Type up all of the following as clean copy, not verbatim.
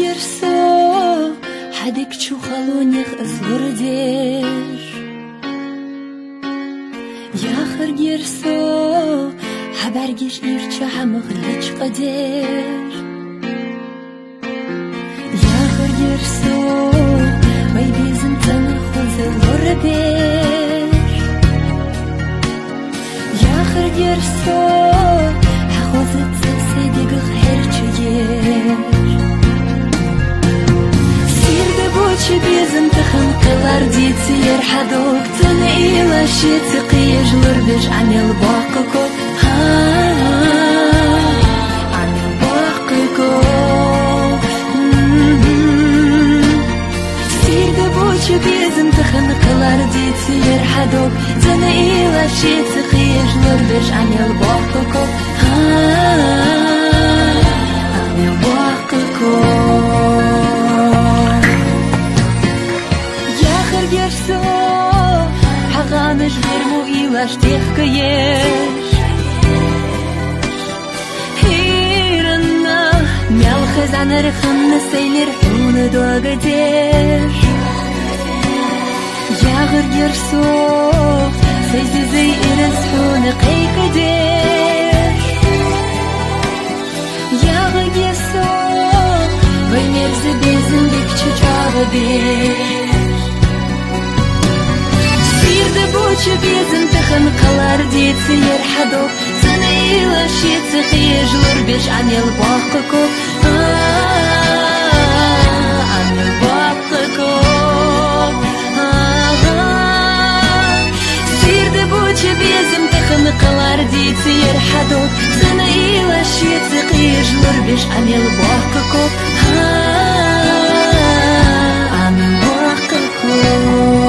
Gerso hadik chu khalonich asgurder Yaxir gerso habargish ircha hamg'lich qader Yaxir gerso vay bizim tana khuzur ber Yaxir gerso hakhozet seydig herchiyer Bizim tıxınqılar diyetiyer hadok Tını ilaşeti qiyajlar beş anel bakı kok Anel bakı kok Sirde boçu bizim tıxınqılar diyetiyer hadok Tını ilaşeti qiyajlar beş anel bakı kok Anel bakı kok Gerso, haganish vermu ilash tehkayesh Hirana, mial khazanar khanna seyler hunu dogadesh Yagir gerso, seyzizey iris hunu qaykadesh Yagir gerso, vay merzi bezin bekçi çağıdesh Boçu bizim tıxınqılar diyetiyer hadok Sana ilaşeti qiyajlar beş anel bakı kok Anel bakı kok Sirde boçu bizim tıxınqılar diyetiyer hadok Sana ilaşeti qiyajlar beş anel bakı kok Anel bakı kok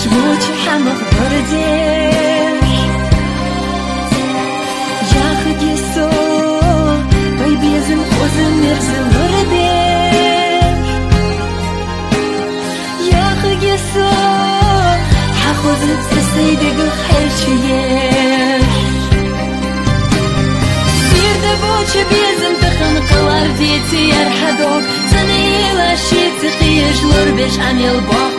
Boçu hamg'urder Yaxi gerso vay bizim o'zim merzilur ber Yaxi gerso hakhozit seydegi herchiyer Sirde boçu bizim tıxınqılar diyetiyer hadok Sana ilaşeti qiyajlar beş anel bak